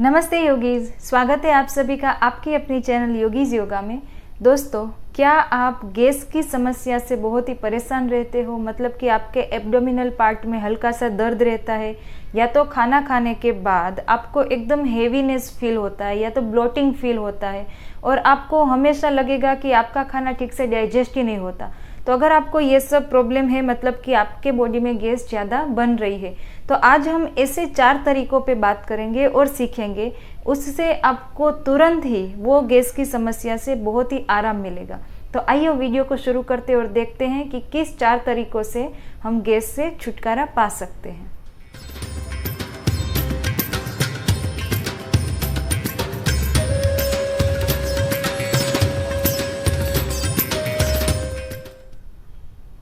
नमस्ते योगीज, स्वागत है आप सभी का आपकी अपनी चैनल योगीज योगा में। दोस्तों, क्या आप गैस की समस्या से बहुत ही परेशान रहते हो? मतलब कि आपके एब्डोमिनल पार्ट में हल्का सा दर्द रहता है, या तो खाना खाने के बाद आपको एकदम हेवीनेस फील होता है, या तो ब्लोटिंग फील होता है और आपको हमेशा लगेगा कि आपका खाना ठीक से डाइजेस्ट ही नहीं होता। तो अगर आपको ये सब प्रॉब्लम है, मतलब कि आपके बॉडी में गैस ज़्यादा बन रही है, तो आज हम ऐसे 4 तरीकों पे बात करेंगे और सीखेंगे। उससे आपको तुरंत ही वो गैस की समस्या से बहुत ही आराम मिलेगा। तो आइए वीडियो को शुरू करते और देखते हैं कि किस 4 तरीकों से हम गैस से छुटकारा पा सकते हैं।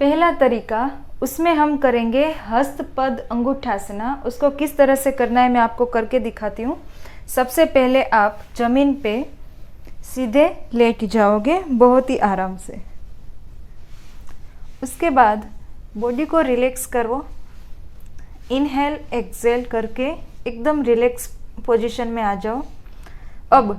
पहला तरीका, उसमें हम करेंगे हस्तपद अंगूठासना। उसको किस तरह से करना है मैं आपको करके दिखाती हूँ। सबसे पहले आप जमीन पे सीधे लेट जाओगे बहुत ही आराम से। उसके बाद बॉडी को रिलैक्स करो। इनहेल एक्सेल करके एकदम रिलैक्स पोजीशन में आ जाओ। अब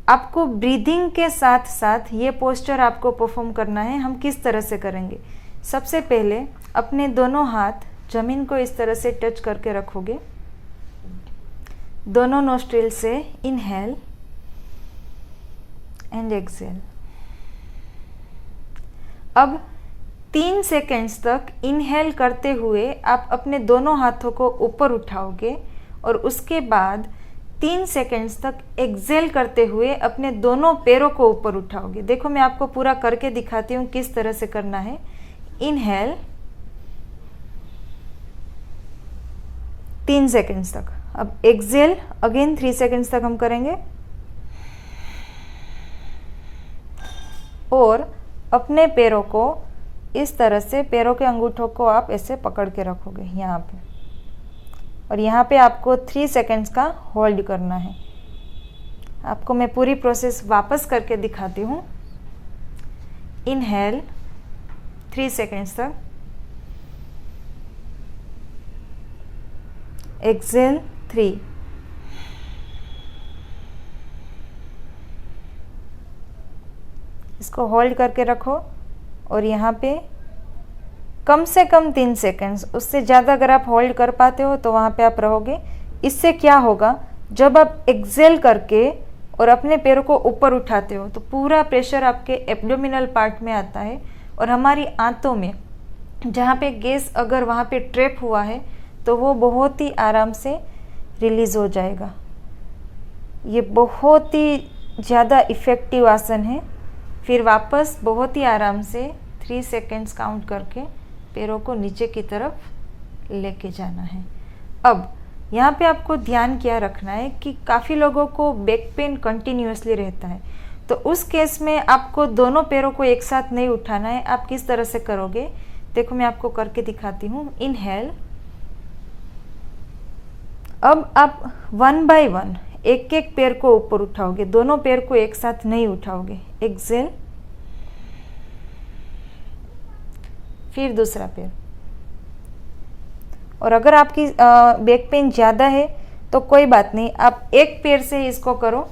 आपको ब्रीदिंग के साथ साथ ये पोस्चर आपको परफॉर्म करना है। हम किस तरह से करेंगे? सबसे पहले अपने दोनों हाथ जमीन को इस तरह से टच करके रखोगे। दोनों नोस्ट्रिल से इनहेल एंड एक्सेल। अब 3 सेकेंड्स तक इनहेल करते हुए आप अपने दोनों हाथों को ऊपर उठाओगे और उसके बाद 3 सेकेंड्स तक एक्सेल करते हुए अपने दोनों पैरों को ऊपर उठाओगे। देखो, मैं आपको पूरा करके दिखाती हूँ किस तरह से करना है। इनहेल 3 सेकेंड्स तक। अब एक्सेल अगेन 3 सेकेंड्स तक हम करेंगे और अपने पैरों को इस तरह से, पैरों के अंगूठों को आप ऐसे पकड़ के रखोगे यहाँ पे, और यहाँ पे आपको 3 सेकेंड्स का होल्ड करना है। आपको मैं पूरी प्रोसेस वापस करके दिखाती हूँ। इनहेल 3 सेकेंड्स तक, एक्सेल 3, इसको होल्ड करके रखो और यहाँ पे कम से कम 3 सेकेंड्स, उससे ज़्यादा अगर आप होल्ड कर पाते हो तो वहाँ पे आप रहोगे। इससे क्या होगा, जब आप एक्सेल करके और अपने पैरों को ऊपर उठाते हो तो पूरा प्रेशर आपके एब्डोमिनल पार्ट में आता है और हमारी आंतों में जहाँ पे गैस अगर वहाँ पे ट्रैप हुआ है तो वो बहुत ही आराम से रिलीज़ हो जाएगा। ये बहुत ही ज़्यादा इफ़ेक्टिव आसन है। फिर वापस बहुत ही आराम से 3 सेकेंड्स काउंट करके पैरों को नीचे की तरफ लेके जाना है। अब यहाँ पे आपको ध्यान क्या रखना है कि काफ़ी लोगों को बैक पेन कंटिन्यूसली रहता है, तो उस केस में आपको दोनों पैरों को एक साथ नहीं उठाना है। आप किस तरह से करोगे, देखो मैं आपको करके दिखाती हूँ। इनहेल, अब आप 1 बाय 1 एक एक पैर को ऊपर उठाओगे, दोनों पैर को एक साथ नहीं उठाओगे। एक्सेल, फिर दूसरा पैर। और अगर आपकी बैक पेन ज़्यादा है तो कोई बात नहीं, आप एक पैर से ही इसको करो।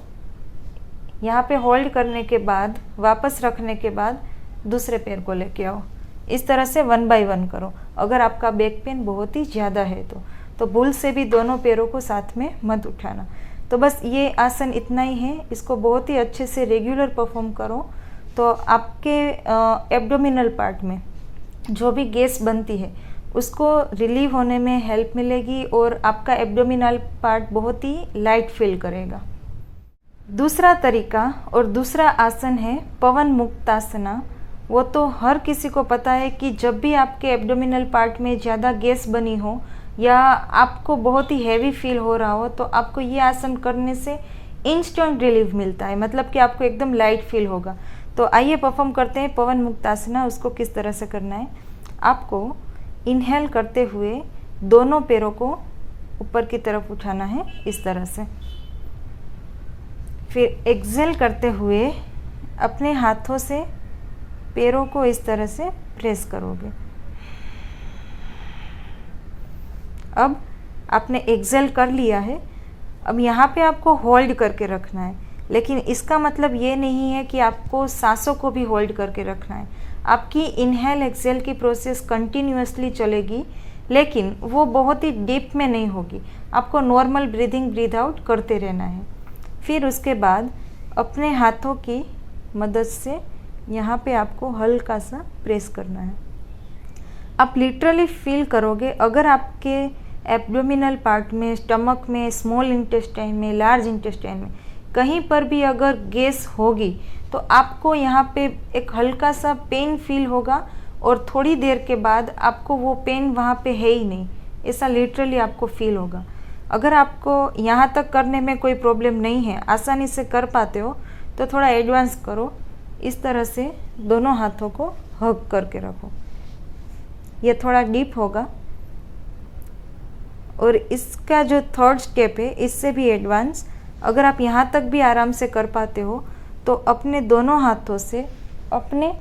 यहाँ पे होल्ड करने के बाद, वापस रखने के बाद दूसरे पैर को लेके आओ। इस तरह से 1 बाय 1 करो। अगर आपका बैक पेन बहुत ही ज़्यादा है तो भूल से भी दोनों पैरों को साथ में मत उठाना। तो बस ये आसन इतना ही है। इसको बहुत ही अच्छे से रेगुलर परफॉर्म करो तो आपके एब्डोमिनल पार्ट में जो भी गैस बनती है उसको रिलीव होने में हेल्प मिलेगी और आपका एब्डोमिनल पार्ट बहुत ही लाइट फील करेगा। दूसरा तरीका और दूसरा आसन है पवन मुक्तासना। वो तो हर किसी को पता है कि जब भी आपके एब्डोमिनल पार्ट में ज़्यादा गैस बनी हो या आपको बहुत ही हैवी फील हो रहा हो तो आपको ये आसन करने से इंस्टेंट रिलीफ मिलता है, मतलब कि आपको एकदम लाइट फील होगा। तो आइए परफॉर्म करते हैं पवन मुक्तासना। उसको किस तरह से करना है, आपको इनहेल करते हुए दोनों पैरों को ऊपर की तरफ उठाना है इस तरह से। फिर एक्सेल करते हुए अपने हाथों से पैरों को इस तरह से प्रेस करोगे। अब आपने एक्सेल कर लिया है, अब यहाँ पे आपको होल्ड करके रखना है, लेकिन इसका मतलब ये नहीं है कि आपको सांसों को भी होल्ड करके रखना है। आपकी इनहेल एक्सेल की प्रोसेस कंटिन्यूअसली चलेगी, लेकिन वो बहुत ही डीप में नहीं होगी। आपको नॉर्मल ब्रीदिंग ब्रीद आउट करते रहना है। फिर उसके बाद अपने हाथों की मदद से यहाँ पे आपको हल्का सा प्रेस करना है। आप लिटरली फील करोगे, अगर आपके एब्डोमिनल पार्ट में, स्टमक में, स्मॉल इंटेस्टाइन में, लार्ज इंटेस्टाइन में कहीं पर भी अगर गैस होगी तो आपको यहाँ पे एक हल्का सा पेन फील होगा, और थोड़ी देर के बाद आपको वो पेन वहाँ पे है ही नहीं, ऐसा लिटरली आपको फील होगा। अगर आपको यहाँ तक करने में कोई प्रॉब्लम नहीं है, आसानी से कर पाते हो, तो थोड़ा एडवांस करो। इस तरह से दोनों हाथों को हग करके रखो। ये थोड़ा डीप होगा, और इसका जो थर्ड स्टेप है इससे भी एडवांस। अगर आप यहाँ तक भी आराम से कर पाते हो तो अपने दोनों हाथों से अपने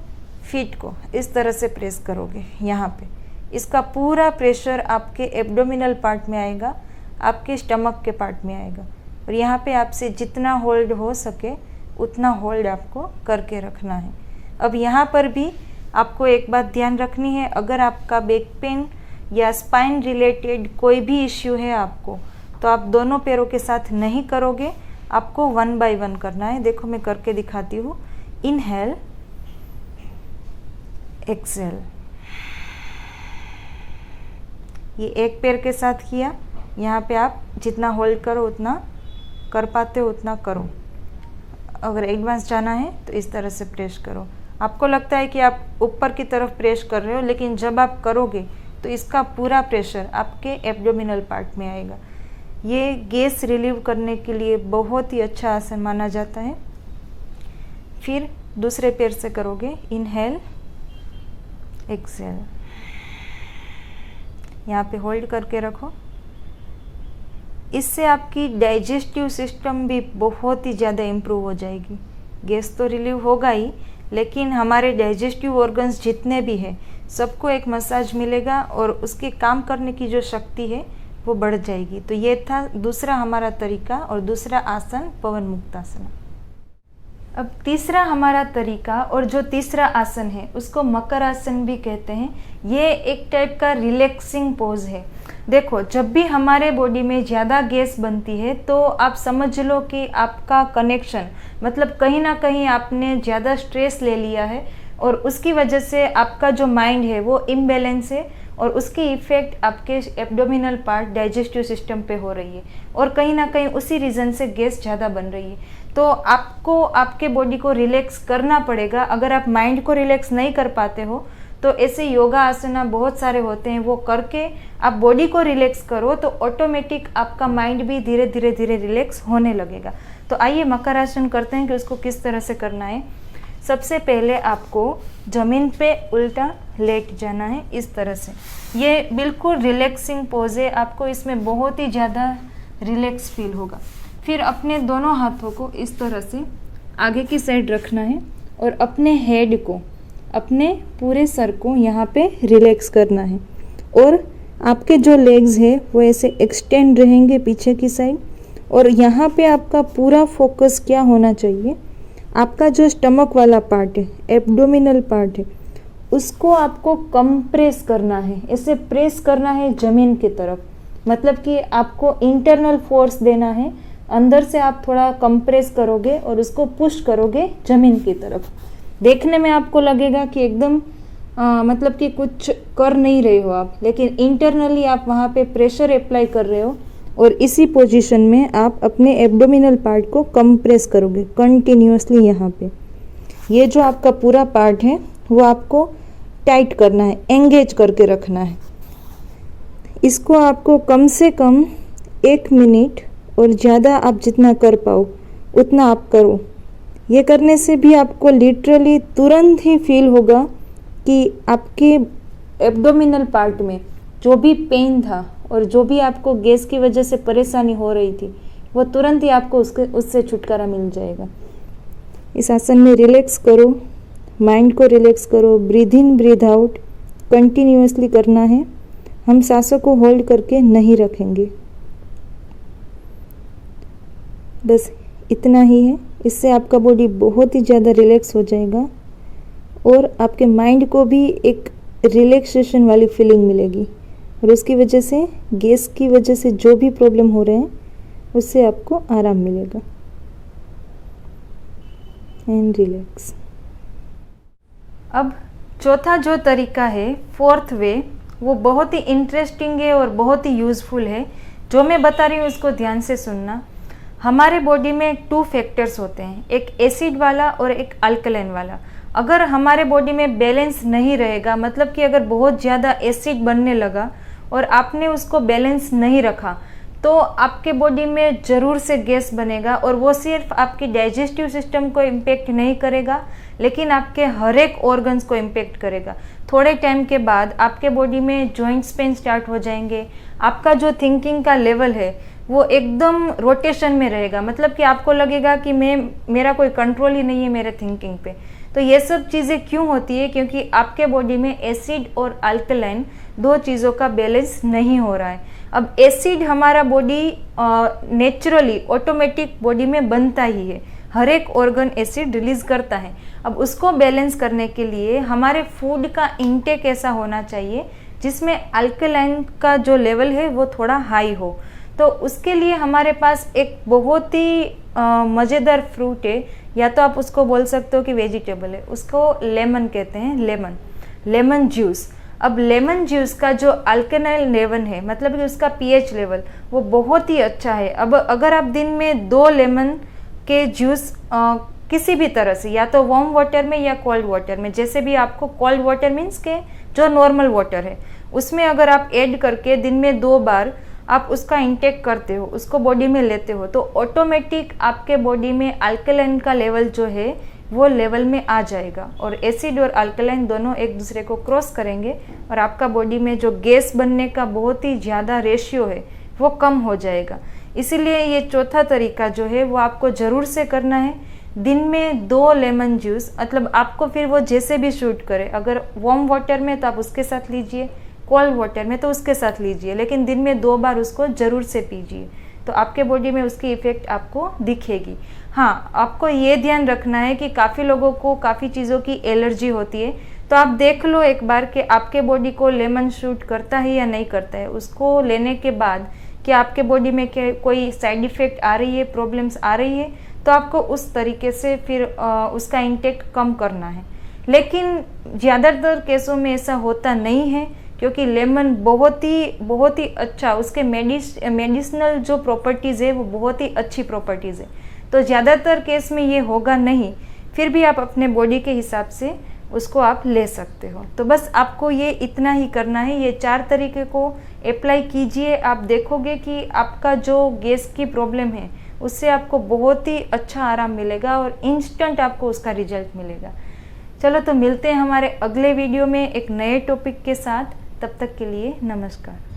फीट को इस तरह से प्रेस करोगे यहाँ पे। इसका पूरा प्रेशर आपके एब्डोमिनल पार्ट में आएगा, आपके स्टमक के पार्ट में आएगा, और यहाँ पे आपसे जितना होल्ड हो सके उतना होल्ड आपको करके रखना है। अब यहाँ पर भी आपको एक बात ध्यान रखनी है, अगर आपका बैक पेन या स्पाइन रिलेटेड कोई भी इश्यू है आपको, तो आप दोनों पैरों के साथ नहीं करोगे, आपको 1 बाय 1 करना है। देखो मैं करके दिखाती हूँ। इनहेल, एक्सेल, ये एक पैर के साथ किया। यहाँ पे आप जितना होल्ड करो उतना कर पाते हो उतना करो। अगर एडवांस जाना है तो इस तरह से प्रेस करो। आपको लगता है कि आप ऊपर की तरफ प्रेस कर रहे हो, लेकिन जब आप करोगे तो इसका पूरा प्रेशर आपके एब्डोमिनल पार्ट में आएगा। ये गैस रिलीव करने के लिए बहुत ही अच्छा आसन माना जाता है। फिर दूसरे पैर से करोगे, इनहेल, एक्सेल, यहाँ पे होल्ड करके रखो। इससे आपकी डाइजेस्टिव सिस्टम भी बहुत ही ज़्यादा इम्प्रूव हो जाएगी। गैस तो रिलीव होगा ही, लेकिन हमारे डाइजेस्टिव ऑर्गन्स जितने भी हैं सबको एक मसाज मिलेगा, और उसके काम करने की जो शक्ति है वो बढ़ जाएगी। तो ये था दूसरा हमारा तरीका और दूसरा आसन, पवन मुक्तासन। अब तीसरा हमारा तरीका और जो तीसरा आसन है उसको मकर आसन भी कहते हैं। ये एक टाइप का रिलैक्सिंग पोज है। देखो, जब भी हमारे बॉडी में ज़्यादा गैस बनती है तो आप समझ लो कि आपका कनेक्शन, मतलब कहीं ना कहीं आपने ज़्यादा स्ट्रेस ले लिया है, और उसकी वजह से आपका जो माइंड है वो इम्बैलेंस है, और उसकी इफ़ेक्ट आपके एब्डोमिनल पार्ट, डाइजेस्टिव सिस्टम पे हो रही है, और कहीं ना कहीं उसी रीज़न से गैस ज़्यादा बन रही है। तो आपको आपके बॉडी को रिलैक्स करना पड़ेगा। अगर आप माइंड को रिलैक्स नहीं कर पाते हो तो ऐसे योगा आसना बहुत सारे होते हैं, वो करके आप बॉडी को रिलैक्स करो तो ऑटोमेटिक आपका माइंड भी धीरे धीरे धीरे रिलैक्स होने लगेगा। तो आइए मकर आसन करते हैं कि उसको किस तरह से करना है। सबसे पहले आपको ज़मीन पे उल्टा लेट जाना है इस तरह से। ये बिल्कुल रिलैक्सिंग पोज है, आपको इसमें बहुत ही ज़्यादा रिलैक्स फील होगा। फिर अपने दोनों हाथों को इस तरह से आगे की साइड रखना है, और अपने हेड को, अपने पूरे सर को यहाँ पे रिलैक्स करना है, और आपके जो लेग्स है वो ऐसे एक्सटेंड रहेंगे पीछे की साइड। और यहाँ पे आपका पूरा फोकस क्या होना चाहिए, आपका जो स्टमक वाला पार्ट है, एब्डोमिनल पार्ट है, उसको आपको कंप्रेस करना है, ऐसे प्रेस करना है ज़मीन की तरफ। मतलब कि आपको इंटरनल फोर्स देना है, अंदर से आप थोड़ा कंप्रेस करोगे और उसको पुश करोगे ज़मीन की तरफ। देखने में आपको लगेगा कि एकदम मतलब कि कुछ कर नहीं रहे हो आप, लेकिन इंटरनली आप वहाँ पे प्रेशर अप्लाई कर रहे हो, और इसी पोजीशन में आप अपने एब्डोमिनल पार्ट को कंप्रेस करोगे कंटिन्यूअसली। यहाँ पे ये जो आपका पूरा पार्ट है वो आपको टाइट करना है, एंगेज करके रखना है। इसको आपको कम से कम 1 मिनट, और ज़्यादा आप जितना कर पाओ उतना आप करो। ये करने से भी आपको लिटरली तुरंत ही फील होगा कि आपके एब्डोमिनल पार्ट में जो भी पेन था और जो भी आपको गैस की वजह से परेशानी हो रही थी वो तुरंत ही आपको उससे छुटकारा मिल जाएगा। इस आसन में रिलैक्स करो, माइंड को रिलैक्स करो, ब्रीथ इन ब्रीथ आउट कंटिन्यूअसली करना है। हम सांसों को होल्ड करके नहीं रखेंगे। बस इतना ही है। इससे आपका बॉडी बहुत ही ज़्यादा रिलैक्स हो जाएगा और आपके माइंड को भी एक रिलैक्सेशन वाली फीलिंग मिलेगी और उसकी वजह से गैस की वजह से जो भी प्रॉब्लम हो रहे हैं उससे आपको आराम मिलेगा। And relax. अब चौथा जो तरीका है, फोर्थ वे, वो बहुत ही इंटरेस्टिंग है और बहुत ही यूज़फुल है। जो मैं बता रही हूँ उसको ध्यान से सुनना। हमारे बॉडी में 2 फैक्टर्स होते हैं, एक एसिड वाला और एक अल्कलाइन वाला। अगर हमारे बॉडी में बैलेंस नहीं रहेगा, मतलब कि अगर बहुत ज़्यादा एसिड बनने लगा और आपने उसको बैलेंस नहीं रखा, तो आपके बॉडी में ज़रूर से गैस बनेगा और वो सिर्फ आपकी डाइजेस्टिव सिस्टम को इम्पेक्ट नहीं करेगा, लेकिन आपके हर एक ऑर्गन्स को इम्पेक्ट करेगा। थोड़े टाइम के बाद आपके बॉडी में जॉइंट्स पेन स्टार्ट हो जाएंगे। आपका जो थिंकिंग का लेवल है वो एकदम रोटेशन में रहेगा, मतलब कि आपको लगेगा कि मेरा कोई कंट्रोल ही नहीं है मेरे थिंकिंग पे। तो ये सब चीज़ें क्यों होती है? क्योंकि आपके बॉडी में एसिड और अल्कलाइन 2 चीज़ों का बैलेंस नहीं हो रहा है। अब एसिड हमारा बॉडी नेचुरली ऑटोमेटिक बॉडी में बनता ही है, हर एक ऑर्गन एसिड रिलीज करता है। अब उसको बैलेंस करने के लिए हमारे फूड का इंटेक ऐसा होना चाहिए जिसमें अल्कलाइन का जो लेवल है वो थोड़ा हाई हो। तो उसके लिए हमारे पास एक बहुत ही मज़ेदार फ्रूट है, या तो आप उसको बोल सकते हो कि वेजिटेबल है, उसको लेमन कहते हैं, लेमन जूस। अब लेमन जूस का जो अल्कलाइन लेवल है, मतलब कि उसका पीएच लेवल वो बहुत ही अच्छा है। अब अगर आप दिन में 2 लेमन के जूस किसी भी तरह से, या तो वार्म वाटर में या कोल्ड वाटर में, जैसे भी आपको, कोल्ड वाटर मीन्स के जो नॉर्मल वाटर है उसमें अगर आप ऐड करके दिन में 2 बार आप उसका इंटेक करते हो, उसको बॉडी में लेते हो, तो ऑटोमेटिक आपके बॉडी में अल्कलाइन का लेवल जो है वो लेवल में आ जाएगा और एसिड और अल्कलाइन दोनों एक दूसरे को क्रॉस करेंगे और आपका बॉडी में जो गैस बनने का बहुत ही ज़्यादा रेशियो है वो कम हो जाएगा। इसीलिए ये चौथा तरीका जो है वो आपको ज़रूर से करना है। दिन में 2 लेमन जूस, मतलब आपको फिर वो जैसे भी शूट करे, अगर वार्म वाटर में तो आप उसके साथ लीजिए, कोल्ड वाटर में तो उसके साथ लीजिए, लेकिन दिन में 2 बार उसको ज़रूर से पीजिए, तो आपके बॉडी में उसकी इफ़ेक्ट आपको दिखेगी। हाँ, आपको ये ध्यान रखना है कि काफ़ी लोगों को काफ़ी चीज़ों की एलर्जी होती है, तो आप देख लो एक बार कि आपके बॉडी को लेमन शूट करता है या नहीं करता है। उसको लेने के बाद कि आपके बॉडी में कोई साइड इफ़ेक्ट आ रही है, प्रॉब्लम्स आ रही है, तो आपको उस तरीके से फिर उसका इंटेक कम करना है। लेकिन ज़्यादातर केसों में ऐसा होता नहीं है, क्योंकि लेमन बहुत ही अच्छा, उसके मेडिसिनल जो प्रॉपर्टीज़ है वो बहुत ही अच्छी प्रॉपर्टीज़ है, तो ज़्यादातर केस में ये होगा नहीं। फिर भी आप अपने बॉडी के हिसाब से उसको आप ले सकते हो। तो बस आपको ये इतना ही करना है, ये 4 तरीके को अप्लाई कीजिए। आप देखोगे कि आपका जो गैस की प्रॉब्लम है उससे आपको बहुत ही अच्छा आराम मिलेगा और इंस्टेंट आपको उसका रिजल्ट मिलेगा। चलो, तो मिलते हैं हमारे अगले वीडियो में एक नए टॉपिक के साथ। तब तक के लिए नमस्कार।